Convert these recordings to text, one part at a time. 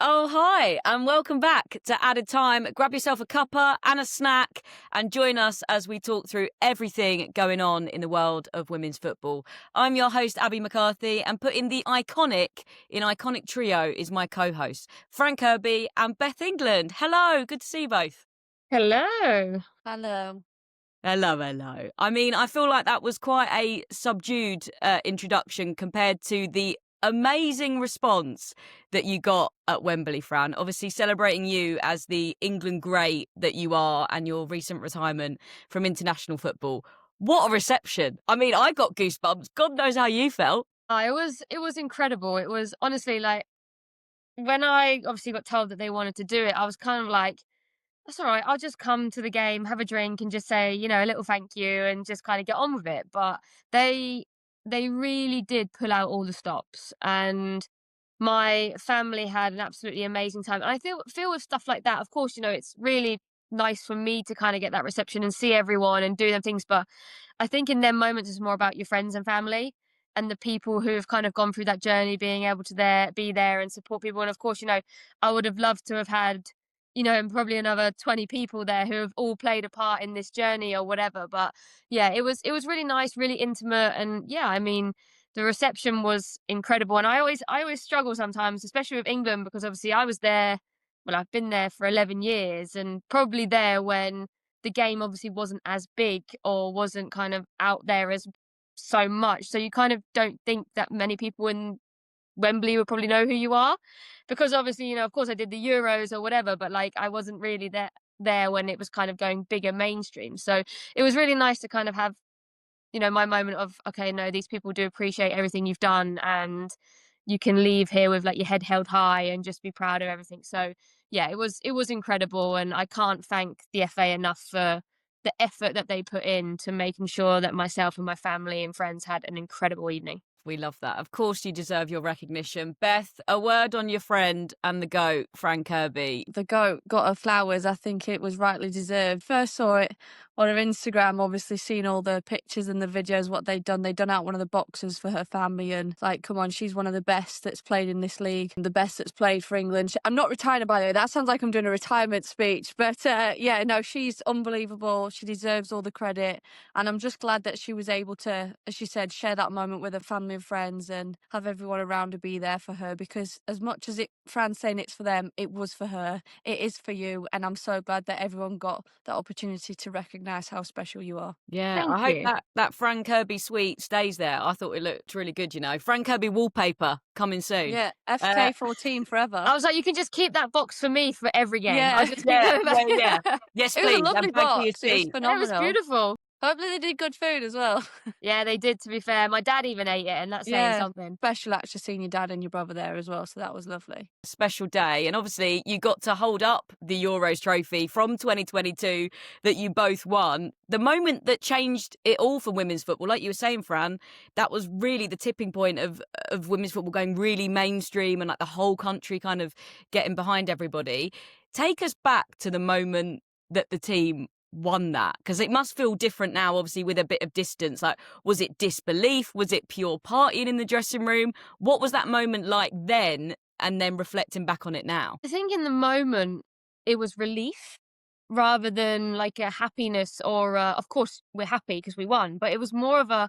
Oh, hi, and welcome back to Added Time. Grab yourself a cuppa and a snack and join us as we talk through everything going on in the world of women's football. I'm your host, Abbie McCarthy, and putting the iconic in iconic trio is my co-host, Fran Kirby and Beth England. Hello, good to see you both. Hello. Hello. Hello, hello. I mean, I feel like that was quite a subdued introduction compared to the amazing response that you got at Wembley, Fran. Obviously, celebrating you as the England great that you are and your recent retirement from international football. What a reception. I mean, I got goosebumps. God knows how you felt. It was incredible. It was honestly like when I obviously got told that they wanted to do it, I was kind of like, that's all right. I'll just come to the game, have a drink, and just say, a little thank you, and just kind of get on with it. But they they really did pull out all the stops, and my family had an absolutely amazing time. And I feel with stuff like that, of course, it's really nice for me to kind of get that reception and see everyone and do them things. But I think in them moments it's more about your friends and family and the people who have kind of gone through that journey, being able to be there and support people. And of course, I would have loved to have had, and probably another 20 people there who have all played a part in this journey or whatever. But yeah, it was really nice, really intimate. And yeah, I mean, the reception was incredible. And I always struggle sometimes, especially with England, because obviously I was there, well, I've been there for 11 years and probably there when the game obviously wasn't as big or wasn't kind of out there as so much. So you kind of don't think that many people in Wembley would probably know who you are, because obviously, of course I did the Euros or whatever, but like I wasn't really there when it was kind of going bigger mainstream. So it was really nice to kind of have, my moment of, okay, no, these people do appreciate everything you've done, and you can leave here with like your head held high and just be proud of everything. So yeah, it was incredible, and I can't thank the FA enough for the effort that they put in to making sure that myself and my family and friends had an incredible evening. We love that. Of course, you deserve your recognition. Beth, a word on your friend and the GOAT, Fran Kirby. The goat got her flowers. I think it was rightly deserved. First saw it on her Instagram, obviously seen all the pictures and the videos, what they'd done. They'd done out one of the boxes for her family, and like, come on, she's one of the best that's played in this league, the best that's played for England. I'm not retiring, by the way. That sounds like I'm doing a retirement speech, but yeah, no, she's unbelievable. She deserves all the credit, and I'm just glad that she was able to, as she said, share that moment with her family and friends and have everyone around her be there for her, because as much as Fran's saying it's for them, it was for her. It is for you, and I'm so glad that everyone got that opportunity to recognise how special you are. Yeah, Thank I hope you. that Fran Kirby suite stays there. I thought it looked really good, Fran Kirby wallpaper coming soon. Yeah, Uh, FK14 forever. I was like, you can just keep that box for me for every game. I'll Yeah, just keep yeah, going yeah, back. yeah. Yes, it was a please, lovely and thank you, box. It was seat. It was phenomenal. beautiful. Hopefully they did good food as well. Yeah, they did, to be fair. My dad even ate it, and that's saying Yeah, something. special actually seeing your dad and your brother there as well, so that was lovely. Special day. And obviously, you got to hold up the Euros trophy from 2022 that you both won. The moment that changed it all for women's football, like you were saying, Fran, that was really the tipping point of women's football going really mainstream and like the whole country kind of getting behind everybody. Take us back to the moment that the team won that, because it must feel different now, obviously, with a bit of distance. Like, was it disbelief? Was it pure partying in the dressing room? What was that moment like then, and then reflecting back on it now? I think in the moment it was relief rather than like a happiness or of course we're happy because we won, but it was more of a,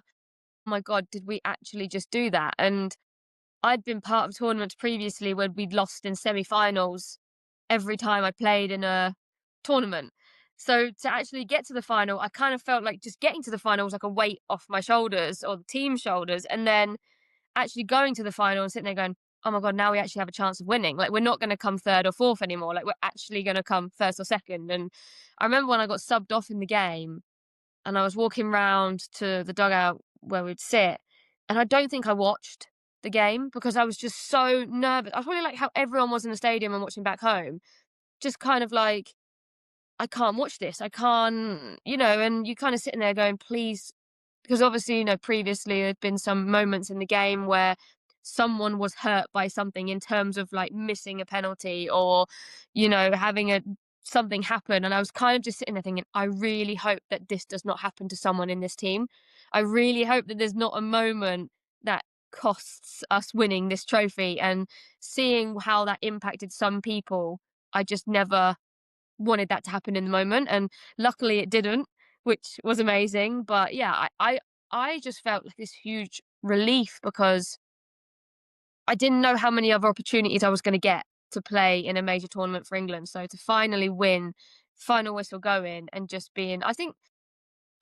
oh my god, did we actually just do that? And I'd been part of tournaments previously where we'd lost in semi-finals every time I played in a tournament. So to actually get to the final, I kind of felt like just getting to the final was like a weight off my shoulders or the team's shoulders. And then actually going to the final and sitting there going, oh my God, now we actually have a chance of winning. Like, we're not going to come third or fourth anymore. Like, we're actually going to come first or second. And I remember when I got subbed off in the game and I was walking round to the dugout where we'd sit, and I don't think I watched the game because I was just so nervous. I was probably like how everyone was in the stadium and watching back home, just kind of like, I can't watch this. I can't, and you kind of sitting there going, please, because obviously, previously there'd been some moments in the game where someone was hurt by something in terms of like missing a penalty or, having something happen. And I was kind of just sitting there thinking, I really hope that this does not happen to someone in this team. I really hope that there's not a moment that costs us winning this trophy, and seeing how that impacted some people, I just never wanted that to happen in the moment, and luckily it didn't, which was amazing. But yeah, I just felt like this huge relief because I didn't know how many other opportunities I was going to get to play in a major tournament for England. So to finally win, final whistle go in, and just being, I think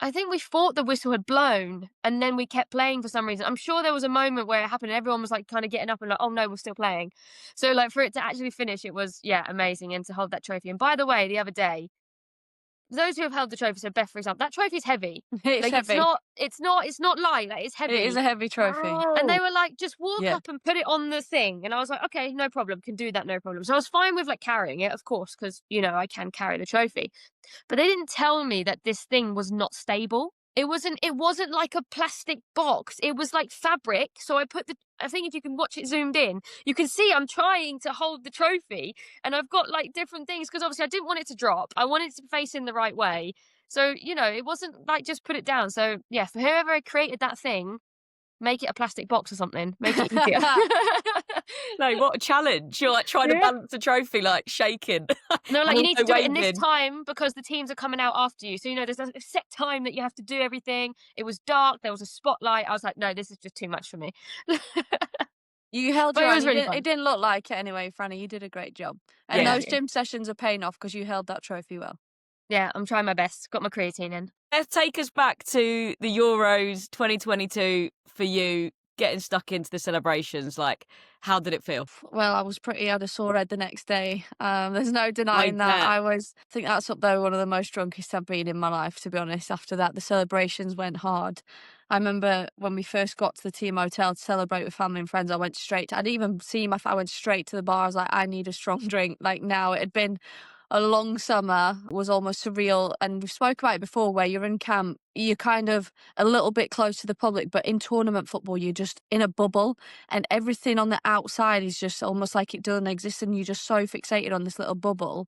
we thought the whistle had blown and then we kept playing for some reason. I'm sure there was a moment where it happened and everyone was like kind of getting up and like, oh no, we're still playing. So like for it to actually finish, it was, yeah, amazing. And to hold that trophy. And by the way, the other day, those who have held the trophy, so Beth, for example, that trophy is heavy. It's Like heavy. it's not light, like it's heavy. It is a heavy trophy. And they were like, just walk Yeah. up and put it on the thing. And I was like, okay, no problem, can do that, no problem. So I was fine with like carrying it, of course, because, you know, I can carry the trophy. But they didn't tell me that this thing was not stable. It wasn't like a plastic box. It was like fabric. So I think if you can watch it zoomed in, you can see I'm trying to hold the trophy and I've got like different things because obviously I didn't want it to drop. I wanted it to face in the right way. So, you know, it wasn't like just put it down. So yeah, for whoever created that thing, make it a plastic box or something. Make it easier. No, what a challenge. You're like trying to Yeah. balance a trophy, like shaking. No, like And you need to also do it in this waving. time because the teams are coming out after you. So, you know, there's a set time that you have to do everything. It was dark. There was a spotlight. I was like, no, this is just too much for me. You held But your it own. was really fun. It didn't look like it anyway, Franny. You did a great job. And Yeah. those gym sessions are paying off because you held that trophy well. Yeah, I'm trying my best. Got my creatine in. Beth, take us back to the Euros 2022 for you, getting stuck into the celebrations. Like, how did it feel? Well, I had a sore head the next day. There's no denying that. bet. I think that's up there, one of the most drunkest I've been in my life, to be honest. After that, the celebrations went hard. I remember when we first got to the team hotel to celebrate with family and friends, I went straight, I didn't even see I went straight to the bar. I was like, I need a strong drink. Like now, it had been a long summer, was almost surreal. And we spoke about it before, where you're in camp, you're kind of a little bit close to the public, but in tournament football, you're just in a bubble and everything on the outside is just almost like it doesn't exist. And you're just so fixated on this little bubble.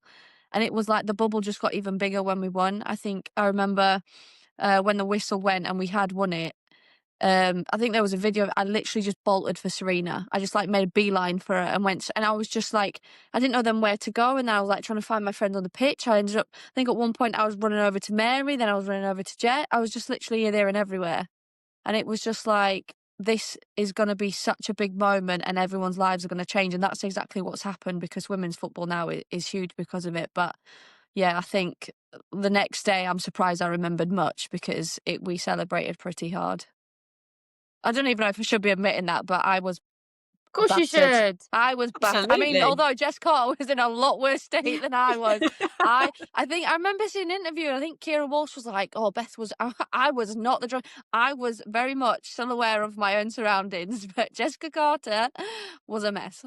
And it was like the bubble just got even bigger when we won. I think I remember when the whistle went and we had won it. I think there was a video of I literally just bolted for Serena. I just like made a beeline for her and went, and I was just like, I didn't know then where to go. And then I was like trying to find my friend on the pitch. I ended up, I think at one point I was running over to Mary, then I was running over to Jet. I was just literally here, there and everywhere. And it was just like, this is going to be such a big moment and everyone's lives are going to change. And that's exactly what's happened because women's football now is huge because of it. But yeah, I think the next day I'm surprised I remembered much because we celebrated pretty hard. I don't even know if I should be admitting that, but I was Of course you battered. should. I was battered. I mean, Absolutely. although Jess Carter was in a lot worse state than I was. I think I remember seeing an interview and I think Kira Walsh was like, oh, Beth was, I was not the drunk. I was very much still aware of my own surroundings, but Jessica Carter was a mess.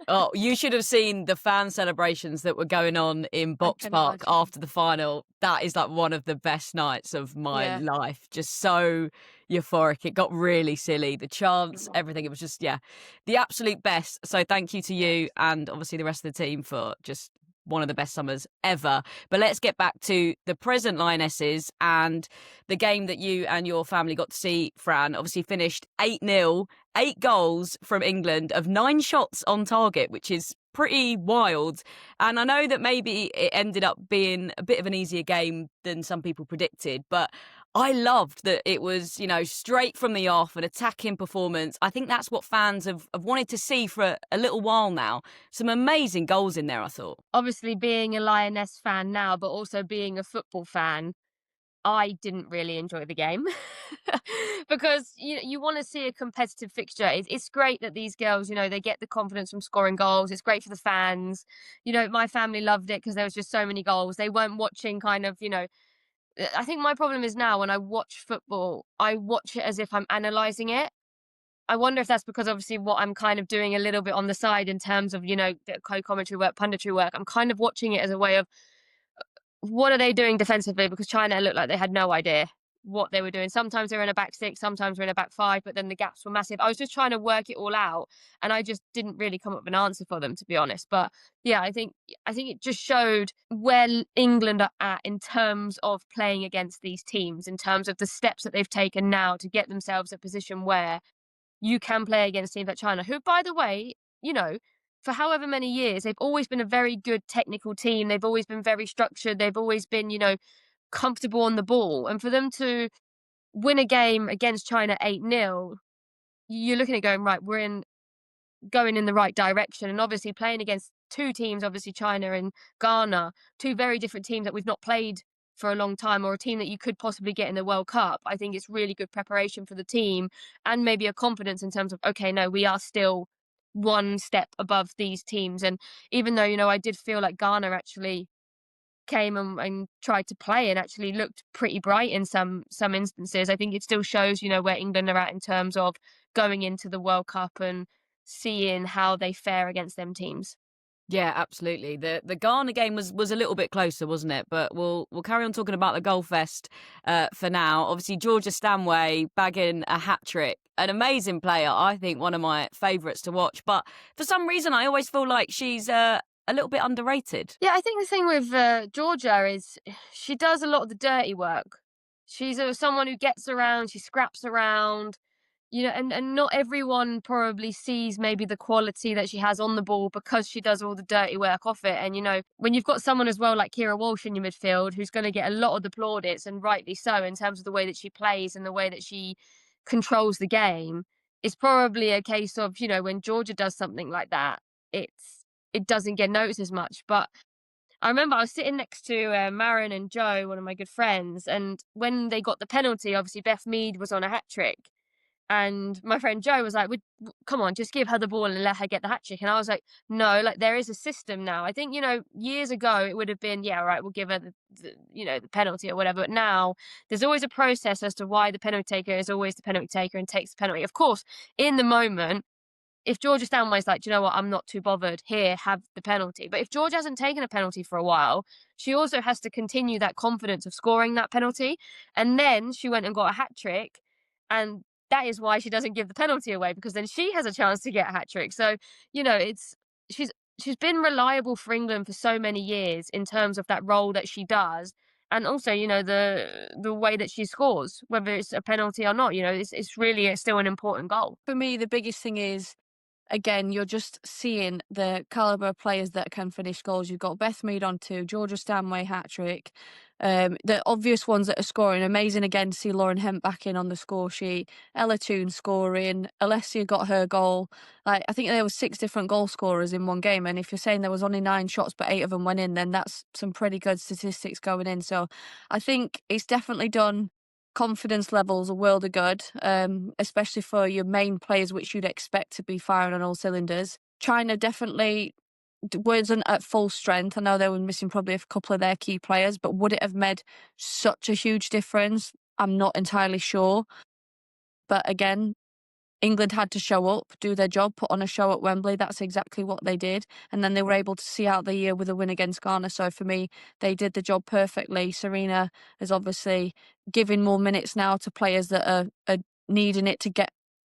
Oh, you should have seen the fan celebrations that were going on in Box can Park imagine. after the final. That is like one of the best nights of my Yeah. life. Just so euphoric. It got really silly. The chants, everything. It was just, yeah, the absolute best. So thank you to you and obviously the rest of the team for just one of the best summers ever. But let's get back to the present Lionesses and the game that you and your family got to see, Fran. Obviously finished 8-0, 8 goals from England of 9 shots on target, which is pretty wild. And I know that maybe it ended up being a bit of an easier game than some people predicted, but I loved that it was, you know, straight from the off, an attacking performance. I think that's what fans have wanted to see for a little while now. Some amazing goals in there, I thought. Obviously, being a Lioness fan now, but also being a football fan, I didn't really enjoy the game because you want to see a competitive fixture. It's great that these girls, you know, they get the confidence from scoring goals. It's great for the fans. You know, my family loved it because there was just so many goals. They weren't watching kind of, you know, I think my problem is now when I watch football, I watch it as if I'm analysing it. I wonder if that's because obviously what I'm kind of doing a little bit on the side in terms of, you know, the co-commentary work, punditry work. I'm kind of watching it as a way of what are they doing defensively? Because China looked like they had no idea what they were doing. Sometimes they were in a back six, sometimes they're in a back five, but then the gaps were massive. I was just trying to work it all out and I just didn't really come up with an answer for them, to be honest. But yeah, I think it just showed where England are at in terms of playing against these teams, in terms of the steps that they've taken now to get themselves a position where you can play against teams like China, who, by the way, you know, for however many years, they've always been a very good technical team. They've always been very structured. They've always been, comfortable on the ball. And for them to win a game against China 8-0, you're looking at going, right, going in the right direction. And obviously playing against two teams, obviously China and Ghana, two very different teams that we've not played for a long time, or a team that you could possibly get in the World Cup. I think it's really good preparation for the team, and maybe a confidence in terms of, okay, no, we are still one step above these teams. And even though, I did feel like Ghana actually came and tried to play and actually looked pretty bright in some instances, I think it still shows, where England are at in terms of going into the World Cup and seeing how they fare against them teams. Yeah, absolutely. The Ghana game was a little bit closer, wasn't it? But we'll carry on talking about the goal fest for now. Obviously, Georgia Stanway bagging a hat trick, an amazing player. I think one of my favourites to watch. But for some reason, I always feel like she's a little bit underrated. Yeah, I think the thing with Georgia is she does a lot of the dirty work. She's someone who gets around, she scraps around, and not everyone probably sees maybe the quality that she has on the ball because she does all the dirty work off it. And, when you've got someone as well like Kira Walsh in your midfield who's going to get a lot of the plaudits, and rightly so, in terms of the way that she plays and the way that she controls the game, it's probably a case of, when Georgia does something like that, it doesn't get noticed as much. But I remember I was sitting next to Marin and Joe, one of my good friends, and when they got the penalty, obviously Beth Mead was on a hat trick. And my friend Joe was like, come on, just give her the ball and let her get the hat trick. And I was like, no, like there is a system now. I think, years ago it would have been, yeah, right, we'll give her the penalty or whatever. But now there's always a process as to why the penalty taker is always the penalty taker and takes the penalty. Of course, in the moment, if Georgia Stanway's like, do you know what, I'm not too bothered, here, have the penalty. But if Georgia hasn't taken a penalty for a while, she also has to continue that confidence of scoring that penalty. And then she went and got a hat trick. And that is why she doesn't give the penalty away, because then she has a chance to get a hat trick. So, she's been reliable for England for so many years in terms of that role that she does. And also, the way that she scores, whether it's a penalty or not, it's really still an important goal. For me, the biggest thing is, again, you're just seeing the calibre of players that can finish goals. You've got Beth Mead on 2, Georgia Stanway hat-trick. The obvious ones that are scoring, amazing again to see Lauren Hemp back in on the score sheet. Ella Toon scoring. Alessia got her goal. I think there were 6 different goal scorers in one game, and if you're saying there was only 9 shots but 8 of them went in, then that's some pretty good statistics going in. So I think it's definitely done confidence levels a world of good, especially for your main players, which you'd expect to be firing on all cylinders. China definitely wasn't at full strength. I know they were missing probably a couple of their key players, but would it have made such a huge difference? I'm not entirely sure. But again, England had to show up, do their job, put on a show at Wembley. That's exactly what they did. And then they were able to see out the year with a win against Ghana. So for me, they did the job perfectly. Serena is obviously giving more minutes now to players that are needing it to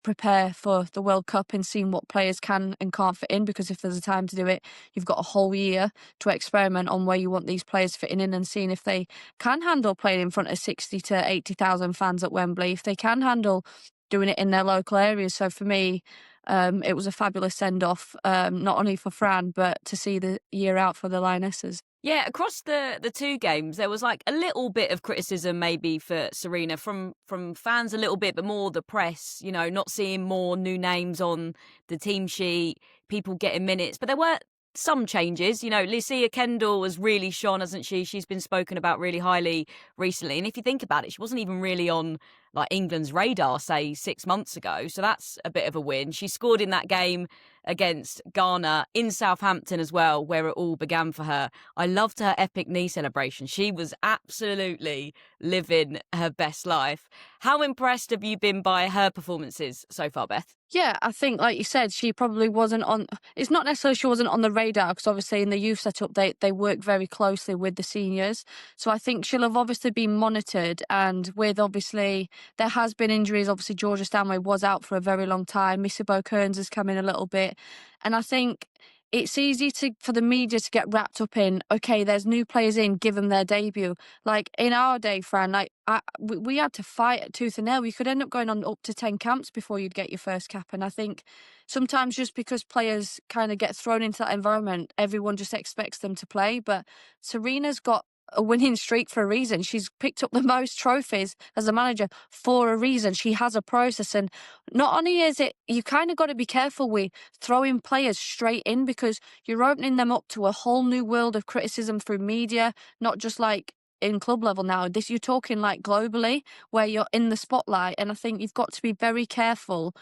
prepare for the World Cup and seeing what players can and can't fit in, because if there's a time to do it, you've got a whole year to experiment on where you want these players fitting in and seeing if they can handle playing in front of 60 to 80,000 fans at Wembley, if they can handle doing it in their local areas. So for me, it was a fabulous send-off, not only for Fran, but to see the year out for the Lionesses. Yeah, across the 2 games, there was like a little bit of criticism maybe for Serena from fans a little bit, but more the press, not seeing more new names on the team sheet, people getting minutes. But there were some changes. Lucia Kendall has really shone, hasn't she? She's been spoken about really highly recently. And if you think about it, she wasn't even really on like England's radar, say 6 months ago. So that's a bit of a win. She scored in that game against Ghana in Southampton as well, where it all began for her. I loved her epic knee celebration. She was absolutely living her best life. How impressed have you been by her performances so far, Beth? Yeah, I think, like you said, she probably wasn't on. It's not necessarily she wasn't on the radar, because obviously in the youth setup they work very closely with the seniors. So I think she'll have obviously been monitored, and with obviously there has been injuries. Obviously Georgia Stanway was out for a very long time. Missy Kearns has come in a little bit, and I think it's easy for the media to get wrapped up in, okay, there's new players in, give them their debut. Like in our day, Fran, like we had to fight at tooth and nail. We could end up going on up to 10 camps before you'd get your first cap. And I think sometimes just because players kind of get thrown into that environment, everyone just expects them to play. But Serena's got a winning streak for a reason. She's picked up the most trophies as a manager for a reason. She has a process, and not only is it, you kind of got to be careful with throwing players straight in, because you're opening them up to a whole new world of criticism through media, not just like in club level now. You're talking like globally, where you're in the spotlight, and I think you've got to be very careful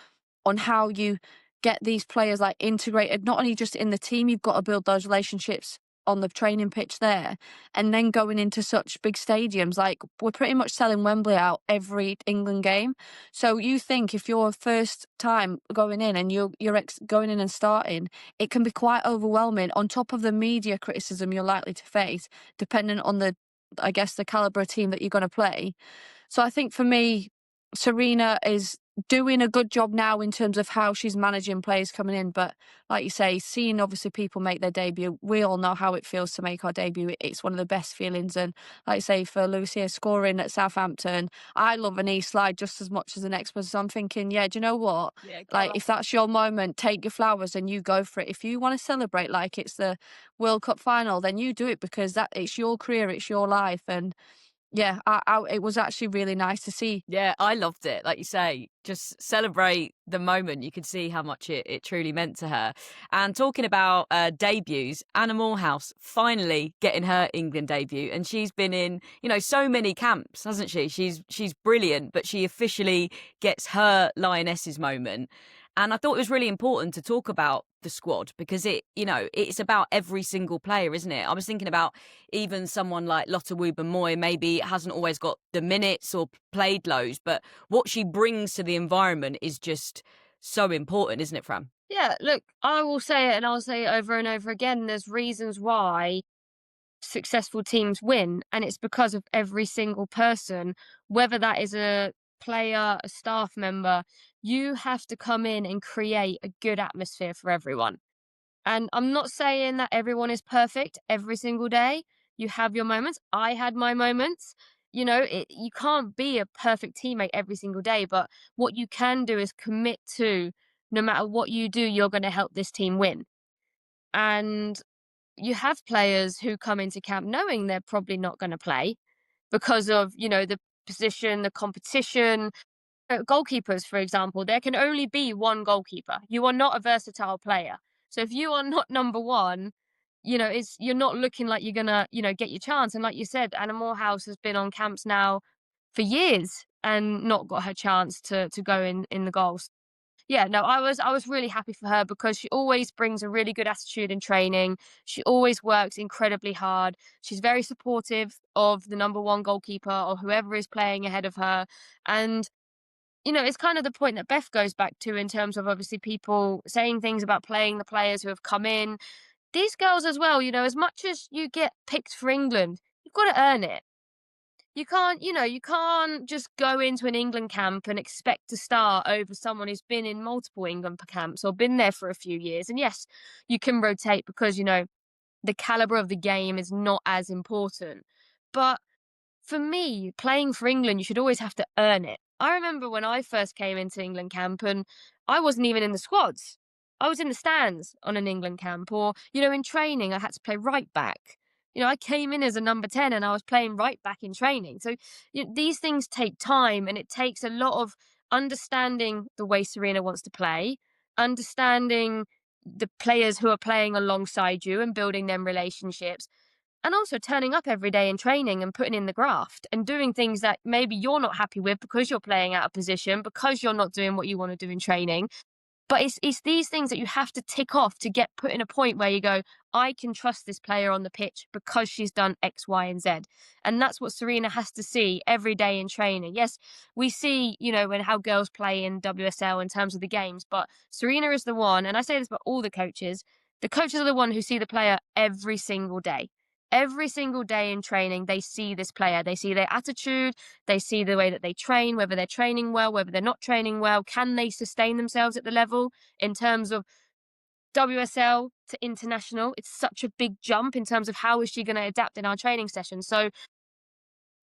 on how you get these players like integrated, not only just in the team. You've got to build those relationships on the training pitch there, and then going into such big stadiums. Like, we're pretty much selling Wembley out every England game. So you think if you're first time going in and you're going in and starting, it can be quite overwhelming, on top of the media criticism you're likely to face, depending on the, I guess, the calibre of team that you're going to play. So I think for me, Serena is doing a good job now in terms of how she's managing players coming in. But like you say, seeing obviously people make their debut, we all know how it feels to make our debut. It's one of the best feelings. And like I say, for Lucia scoring at Southampton, I love an E-slide just as much as the next person. So I'm thinking, yeah, do you know what? Yeah, like, if that's your moment, take your flowers and you go for it. If you want to celebrate like it's the World Cup final, then you do it, because it's your career, it's your life. And yeah, it was actually really nice to see. Yeah, I loved it. Like you say, just celebrate the moment. You could see how much it truly meant to her. And talking about debuts, Anna Morehouse finally getting her England debut, and she's been in, so many camps, hasn't she? She's brilliant, but she officially gets her Lionesses moment. And I thought it was really important to talk about the squad, because it's about every single player, isn't it? I was thinking about even someone like Lotte Wubben-Moy, maybe hasn't always got the minutes or played loads, but what she brings to the environment is just so important, isn't it, Fran? Yeah, look, I will say it, and I'll say it over and over again. There's reasons why successful teams win, and it's because of every single person, whether that is a player, a staff member. You have to come in and create a good atmosphere for everyone. And I'm not saying that everyone is perfect every single day. You have your moments. I had my moments. You can't be a perfect teammate every single day, but what you can do is commit to, no matter what you do, you're going to help this team win. And you have players who come into camp knowing they're probably not going to play because of, the position, the competition. Goalkeepers, for example, there can only be one goalkeeper. You are not a versatile player. So if you are not number one, you're not looking like you're gonna, get your chance. And like you said, Anna Morehouse has been on camps now for years and not got her chance to go in the goals. Yeah, no, I was really happy for her, because she always brings a really good attitude in training. She always works incredibly hard. She's very supportive of the number one goalkeeper or whoever is playing ahead of her. And it's kind of the point that Beth goes back to, in terms of obviously people saying things about playing the players who have come in. These girls as well, as much as you get picked for England, you've got to earn it. You can't just go into an England camp and expect to start over someone who's been in multiple England camps or been there for a few years. And yes, you can rotate because, the caliber of the game is not as important. But for me, playing for England, you should always have to earn it. I remember when I first came into England camp and I wasn't even in the squads. I was in the stands on an England camp, or, in training, I had to play right back. I came in as a number 10 and I was playing right back in training. So these things take time, and it takes a lot of understanding the way Serena wants to play, understanding the players who are playing alongside you and building them relationships, and also turning up every day in training and putting in the graft and doing things that maybe you're not happy with because you're playing out of position, because you're not doing what you want to do in training. But it's these things that you have to tick off to get put in a point where you go, I can trust this player on the pitch because she's done X, Y, and Z. And that's what Serena has to see every day in training. Yes, we see, when how girls play in WSL in terms of the games, but Serena is the one, and I say this about all the coaches are the one who see the player every single day. Every single day in training, they see this player. They see their attitude. They see the way that they train, whether they're training well, whether they're not training well. Can they sustain themselves at the level in terms of WSL to international, it's such a big jump in terms of how is she going to adapt in our training session. So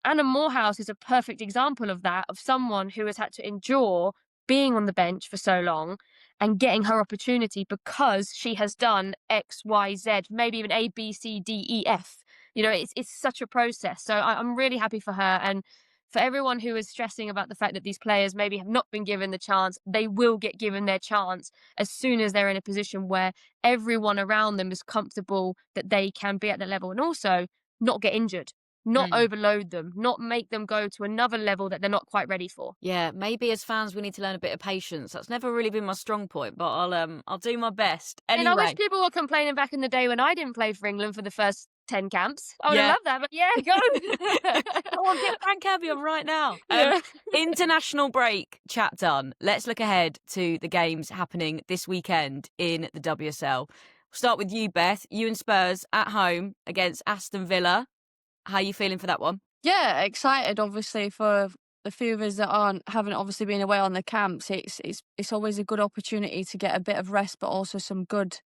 Anna Morehouse is a perfect example of that, of someone who has had to endure being on the bench for so long and getting her opportunity because she has done X, Y, Z, maybe even A, B, C, D, E, F. It's such a process. So I'm really happy for her. And for everyone who is stressing about the fact that these players maybe have not been given the chance, they will get given their chance as soon as they're in a position where everyone around them is comfortable that they can be at that level and also not get injured. Not overload them, not make them go to another level that they're not quite ready for. Yeah, maybe as fans we need to learn a bit of patience. That's never really been my strong point, but I'll do my best. And I wish Anyway, people were complaining back in the day when I didn't play for England for the first 10 camps. I would Yeah. have loved that, but yeah, go. I want to get Fran Kirby on right now. Yeah. International break, chat done. Let's look ahead to the games happening this weekend in the WSL. We'll start with you, Beth. You and Spurs at home against Aston Villa. How are you feeling for that one? Yeah, excited obviously for the few of us that haven't obviously been away on the camps. It's always a good opportunity to get a bit of rest, but also some good,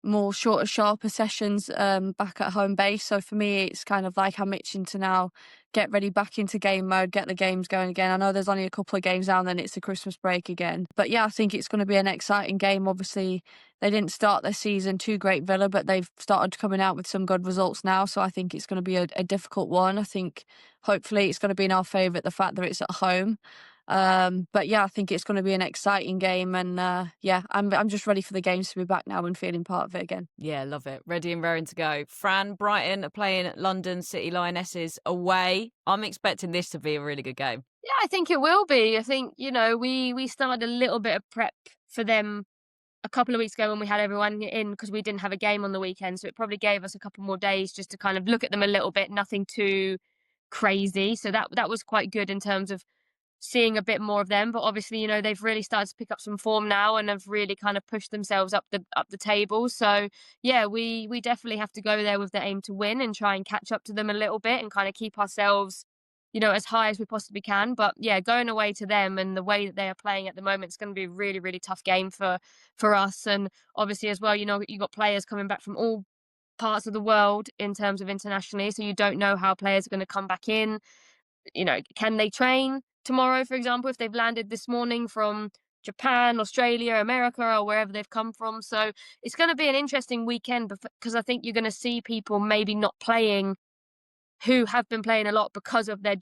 more shorter, sharper sessions back at home base. So for me, it's kind of like I'm itching to now get ready back into game mode, get the games going again. I know there's only a couple of games now and then it's the Christmas break again. But yeah, I think it's going to be an exciting game. Obviously, they didn't start their season too great, Villa, but they've started coming out with some good results now. So I think it's going to be a difficult one. I think hopefully it's going to be in our favour, the fact that it's at home. But yeah, I think it's going to be an exciting game, and yeah, I'm just ready for the games to be back now and feeling part of it again. Yeah, love it. Ready and raring to go. Fran, Brighton are playing at London City Lionesses away. I'm expecting this to be a really good game. Yeah, I think it will be. I think, we started a little bit of prep for them a couple of weeks ago when we had everyone in because we didn't have a game on the weekend. So it probably gave us a couple more days just to kind of look at them a little bit, nothing too crazy. So that was quite good in terms of seeing a bit more of them. But obviously, they've really started to pick up some form now and have really kind of pushed themselves up the table. So yeah, we definitely have to go there with the aim to win and try and catch up to them a little bit and kind of keep ourselves, as high as we possibly can. But yeah, going away to them and the way that they are playing at the moment, it's going to be a really, really tough game for us. And obviously as well, you've got players coming back from all parts of the world in terms of internationally. So you don't know how players are going to come back in. Can they train tomorrow, for example, if they've landed this morning from Japan, Australia, America, or wherever they've come from? So it's going to be an interesting weekend because I think you're going to see people maybe not playing who have been playing a lot because of their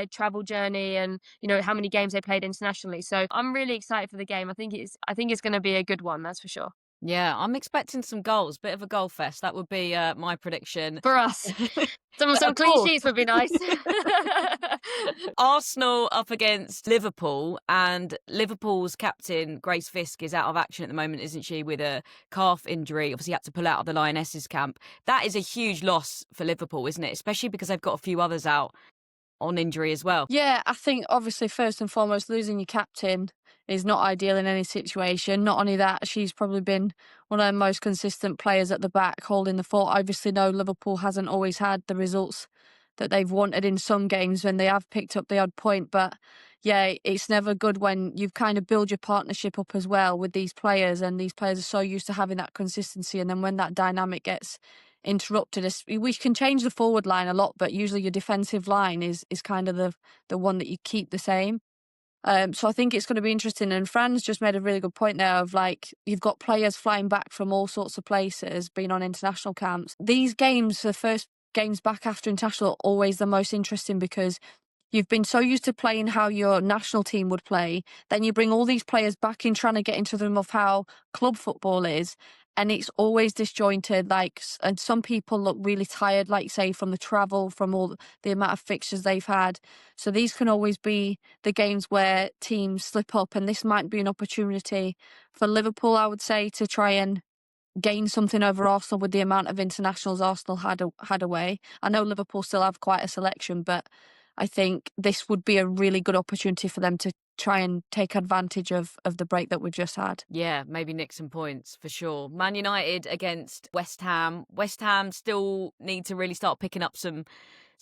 travel journey and how many games they played internationally. So I'm really excited for the game. I think it's going to be a good one, that's for sure. Yeah, I'm expecting some goals, bit of a goal fest. That would be my prediction. For us. Some Of clean course. sheets would be nice. Arsenal up against Liverpool, and Liverpool's captain, Grace Fisk, is out of action at the moment, isn't she, with a calf injury. Obviously had to pull out of the Lionesses camp. That is a huge loss for Liverpool, isn't it? Especially because they've got a few others out on injury as well. Yeah, I think obviously first and foremost, losing your captain is not ideal in any situation. Not only that, she's probably been one of the most consistent players at the back, holding the fort. Obviously, no, Liverpool hasn't always had the results that they've wanted in some games when they have picked up the odd point. But yeah, it's never good when you've kind of build your partnership up as well with these players, and these players are so used to having that consistency. And then when that dynamic gets interrupted, we can change the forward line a lot, but usually your defensive line is kind of the one that you keep the same. So I think it's going to be interesting. And Fran's just made a really good point there of like, you've got players flying back from all sorts of places, being on international camps. These games, the first games back after international, are always the most interesting because you've been so used to playing how your national team would play. Then you bring all these players back in trying to get into the rhythm of how club football is. And it's always disjointed, and some people look really tired, like say from the travel, from all the amount of fixtures they've had. So these can always be the games where teams slip up, and this might be an opportunity for Liverpool, I would say, to try and gain something over Arsenal with the amount of internationals Arsenal had away. I know Liverpool still have quite a selection, but I think this would be a really good opportunity for them to try and take advantage of the break that we've just had. Yeah, maybe nick some points for sure. Man United against West Ham. West Ham still need to really start picking up some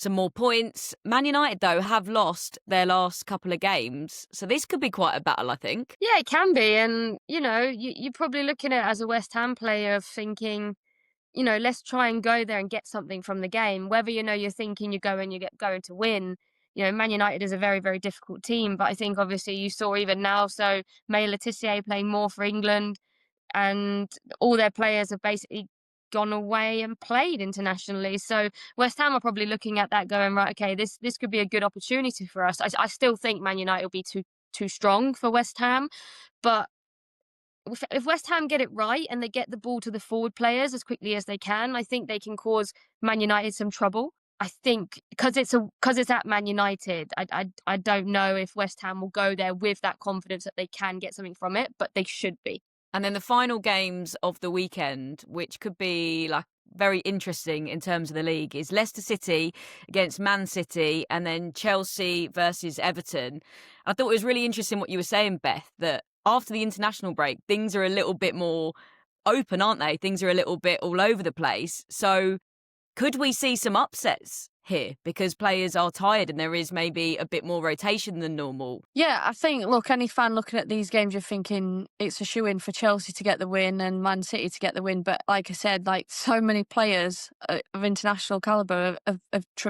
more points. Man United, though, have lost their last couple of games. So this could be quite a battle, I think. Yeah, it can be. And, you're probably looking at it as a West Ham player thinking, let's try and go there and get something from the game. Whether, you're thinking you're going to win. Man United is a very, very difficult team. But I think obviously you saw even now, so May Letitia playing more for England, and all their players have basically gone away and played internationally. So West Ham are probably looking at that going, right, okay, this could be a good opportunity for us. I still think Man United will be too strong for West Ham, but if West Ham get it right and they get the ball to the forward players as quickly as they can, I think they can cause Man United some trouble. I think because it's at Man United, I don't know if West Ham will go there with that confidence that they can get something from it, but they should be. And then the final games of the weekend, which could be like very interesting in terms of the league, is Leicester City against Man City and then Chelsea versus Everton. I thought it was really interesting what you were saying, Beth, that after the international break, things are a little bit more open, aren't they? Things are a little bit all over the place. So could we see some upsets here because players are tired and there is maybe a bit more rotation than normal? Yeah, I think, look, any fan looking at these games, you're thinking it's a shoe-in for Chelsea to get the win and Man City to get the win. But like I said, like so many players of international calibre have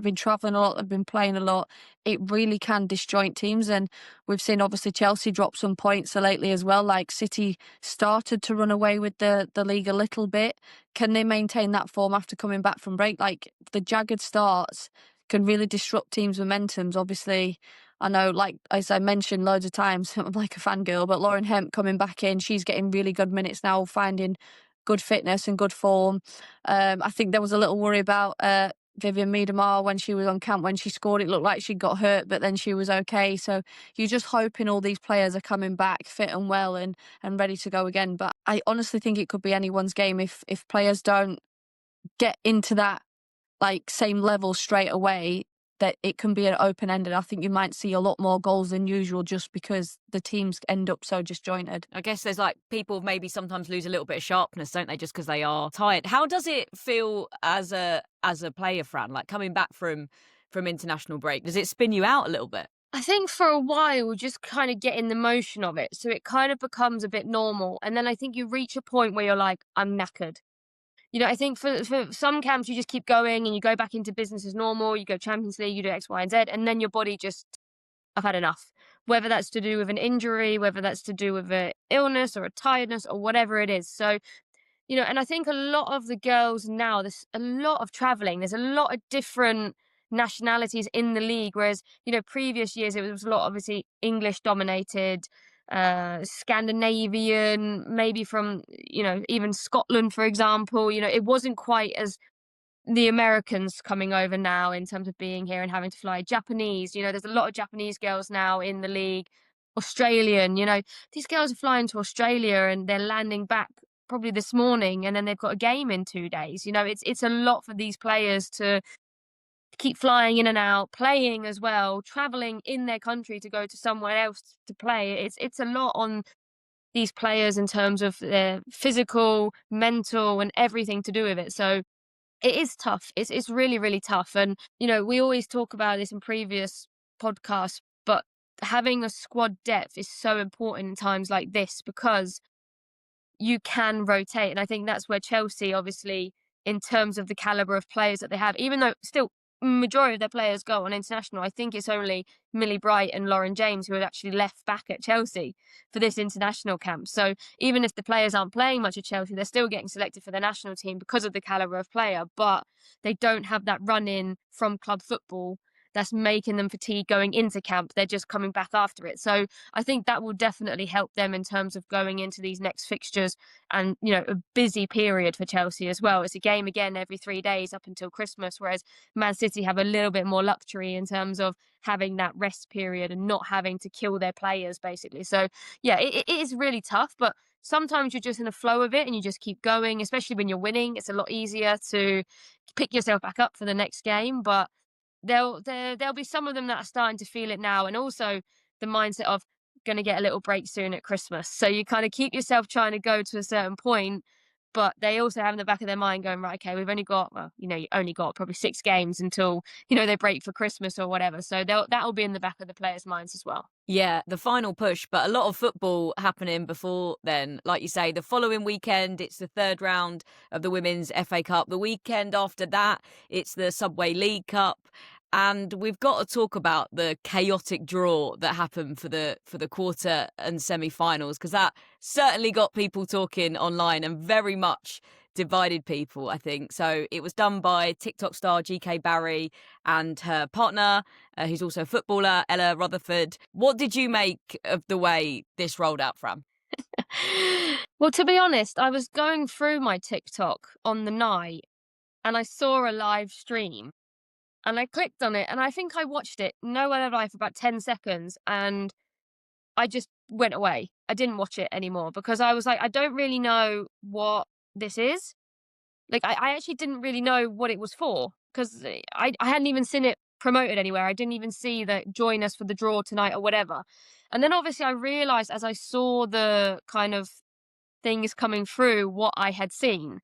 been travelling a lot, have been playing a lot. It really can disjoint teams. And we've seen obviously Chelsea drop some points lately as well. Like City started to run away with the league a little bit. Can they maintain that form after coming back from break? Like the jagged starts can really disrupt teams' momentums. Obviously, I know, like as I mentioned loads of times, I'm like a fangirl, but Lauren Hemp coming back in, she's getting really good minutes now, finding good fitness and good form. I think there was a little worry about Vivian Miedemar when she was on camp. When she scored, it looked like she got hurt, but then she was okay. So you're just hoping all these players are coming back fit and well and ready to go again. But I honestly think it could be anyone's game if players don't get into that like same level straight away, that it can be an open-ended. I think you might see a lot more goals than usual just because the teams end up so disjointed. I guess there's like people maybe sometimes lose a little bit of sharpness, don't they, just because they are tired. How does it feel as a player, Fran, like coming back from international break? Does it spin you out a little bit? I think for a while, just kind of get in the motion of it. So it kind of becomes a bit normal. And then I think you reach a point where you're like, I'm knackered. I think for some camps, you just keep going and you go back into business as normal. You go Champions League, you do X, Y, and Z. And then your body just, I've had enough. Whether that's to do with an injury, whether that's to do with an illness or a tiredness or whatever it is. So, and I think a lot of the girls now, there's a lot of traveling. There's a lot of different nationalities in the league. Whereas, previous years, it was a lot, obviously, English dominated, Scandinavian, maybe from, even Scotland, for example. It wasn't quite as the Americans coming over now in terms of being here and having to fly. Japanese, there's a lot of Japanese girls now in the league. Australian, these girls are flying to Australia and they're landing back probably this morning and then they've got a game in 2 days. It's a lot for these players to keep flying in and out, playing as well, traveling in their country to go to somewhere else to play. It's a lot on these players in terms of their physical, mental, and everything to do with it. So it is tough. It's really, really tough. And, we always talk about this in previous podcasts, but having a squad depth is so important in times like this because you can rotate. And I think that's where Chelsea, obviously, in terms of the calibre of players that they have, even though still majority of their players go on international, I think it's only Millie Bright and Lauren James who had actually left back at Chelsea for this international camp. So even if the players aren't playing much at Chelsea, they're still getting selected for the national team because of the calibre of player, but they don't have that run-in from club football that's making them fatigue going into camp. They're just coming back after it. So I think that will definitely help them in terms of going into these next fixtures and, a busy period for Chelsea as well. It's a game again every 3 days up until Christmas, whereas Man City have a little bit more luxury in terms of having that rest period and not having to kill their players, basically. So, yeah, it is really tough, but sometimes you're just in a flow of it and you just keep going, especially when you're winning. It's a lot easier to pick yourself back up for the next game, but there'll be some of them that are starting to feel it now, and also the mindset of going to get a little break soon at Christmas. So you kind of keep yourself trying to go to a certain point, but they also have in the back of their mind going, right, okay, we've only got, well, you only got probably 6 games until, they break for Christmas or whatever. So that'll be in the back of the players' minds as well. Yeah, the final push, but a lot of football happening before then. Like you say, the following weekend, it's the 3rd round of the Women's FA Cup. The weekend after that, it's the Subway League Cup. And we've got to talk about the chaotic draw that happened for the quarter and semi-finals, because that certainly got people talking online and very much divided people, I think. So it was done by TikTok star GK Barry and her partner, who's also a footballer, Ella Rutherford. What did you make of the way this rolled out, Fran? Well, to be honest, I was going through my TikTok on the night and I saw a live stream and I clicked on it and I think I watched it no other life for about 10 seconds and I just went away. I didn't watch it anymore because I was like, I don't really know what this is. Like, I actually didn't really know what it was for because I hadn't even seen it promoted anywhere. I didn't even see that join us for the draw tonight or whatever. And then obviously I realized as I saw the kind of things coming through what I had seen.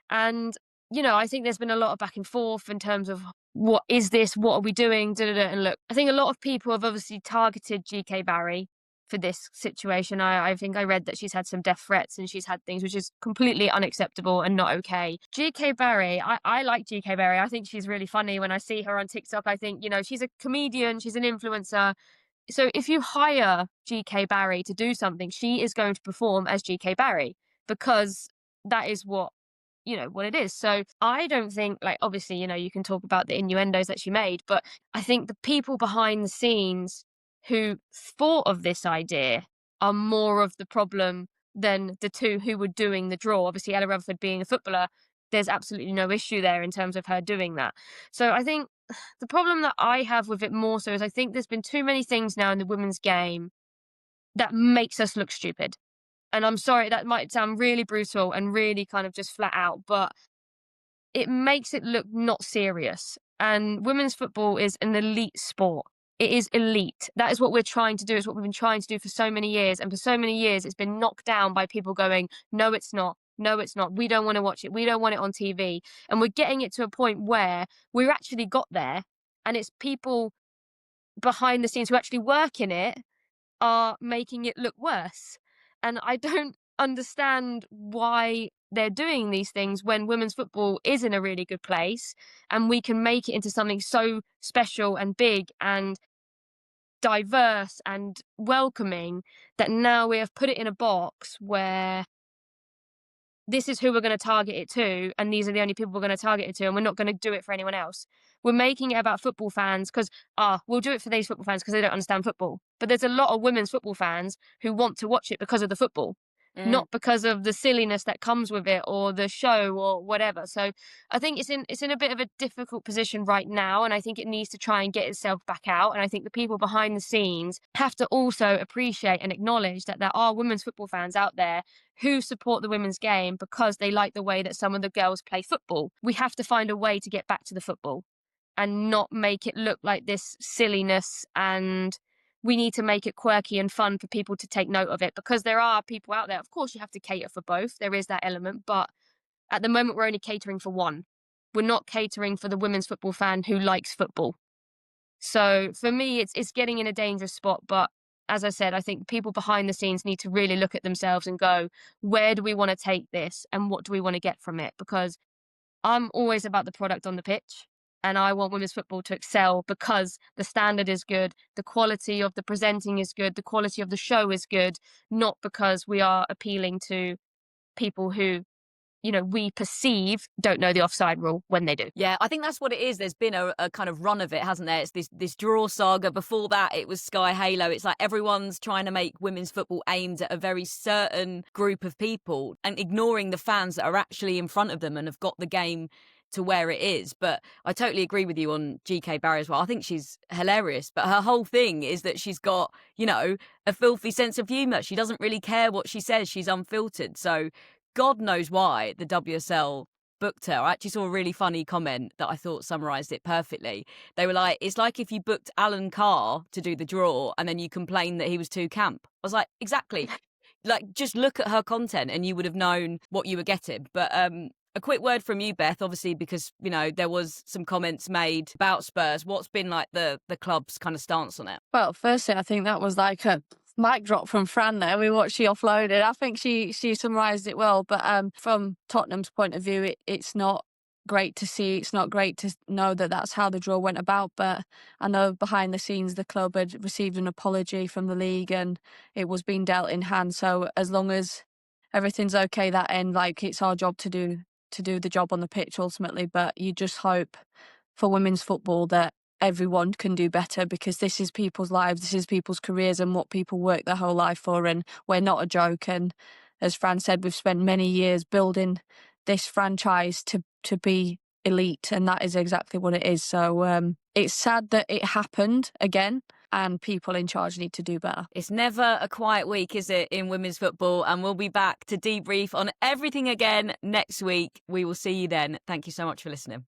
And, I think there's been a lot of back and forth in terms of what is this? What are we doing? Da-da-da. And look, I think a lot of people have obviously targeted GK Barry for this situation. I think I read that she's had some death threats and she's had things which is completely unacceptable and not okay. GK Barry, I like GK Barry. I think she's really funny. When I see her on TikTok, I think, she's a comedian, she's an influencer. So if you hire GK Barry to do something, she is going to perform as GK Barry because that is what it is. So I don't think, like, obviously, you can talk about the innuendos that she made, but I think the people behind the scenes who thought of this idea are more of the problem than the two who were doing the draw. Obviously, Ella Rutherford being a footballer, there's absolutely no issue there in terms of her doing that. So I think the problem that I have with it more so is I think there's been too many things now in the women's game that makes us look stupid. And I'm sorry, that might sound really brutal and really kind of just flat out, but it makes it look not serious. And women's football is an elite sport. It is elite. That is what we're trying to do. It's what we've been trying to do for so many years. And for so many years, it's been knocked down by people going, no, it's not. No, it's not. We don't want to watch it. We don't want it on TV. And we're getting it to a point where we've actually got there. And it's people behind the scenes who actually work in it are making it look worse. And I don't understand why they're doing these things when women's football is in a really good place and we can make it into something so special and big and diverse and welcoming that now we have put it in a box where this is who we're going to target it to, and these are the only people we're going to target it to, and we're not going to do it for anyone else. We're making it about football fans because, we'll do it for these football fans because they don't understand football. But there's a lot of women's football fans who want to watch it because of the football, not because of the silliness that comes with it or the show or whatever. So I think it's in a bit of a difficult position right now, and I think it needs to try and get itself back out. And I think the people behind the scenes have to also appreciate and acknowledge that there are women's football fans out there who support the women's game because they like the way that some of the girls play football. We have to find a way to get back to the football and not make it look like this silliness, and we need to make it quirky and fun for people to take note of it, because there are people out there. Of course, you have to cater for both. There is that element, but at the moment, we're only catering for one. We're not catering for the women's football fan who likes football. So for me, it's getting in a dangerous spot. But as I said, I think people behind the scenes need to really look at themselves and go, where do we want to take this and what do we want to get from it? Because I'm always about the product on the pitch. And I want women's football to excel because the standard is good, the quality of the presenting is good, the quality of the show is good, not because we are appealing to people who, we perceive don't know the offside rule when they do. Yeah, I think that's what it is. There's been a kind of run of it, hasn't there? It's this draw saga. Before that, it was Sky Halo. It's like everyone's trying to make women's football aimed at a very certain group of people and ignoring the fans that are actually in front of them and have got the game to where it is. But I totally agree with you on GK Barry as well. I think she's hilarious, but her whole thing is that she's got, a filthy sense of humour. She doesn't really care what she says. She's unfiltered. So God knows why the WSL booked her, I actually saw a really funny comment that I thought summarised it perfectly. They were like, it's like if you booked Alan Carr to do the draw and then you complained that he was too camp. I was like, exactly. Like, just look at her content and you would have known what you were getting. But a quick word from you, Beth, obviously, because, you know, there was some comments made about Spurs. What's been like the club's kind of stance on it? Well, firstly, I think that was like a mic drop from Fran there with what she offloaded. I think she summarised it well. But from Tottenham's point of view, it's not great to see. It's not great to know that that's how the draw went about. But I know behind the scenes, the club had received an apology from the league and it was being dealt in hand. So as long as everything's okay that end, like, it's our job to do the job on the pitch ultimately. But you just hope for women's football that everyone can do better, because this is people's lives, this is people's careers and what people work their whole life for, and we're not a joke. And as Fran said, we've spent many years building this franchise to be elite, and that is exactly what it is. So it's sad that it happened again, and people in charge need to do better. It's never a quiet week, is it, in women's football? And we'll be back to debrief on everything again next week. We will see you then. Thank you so much for listening.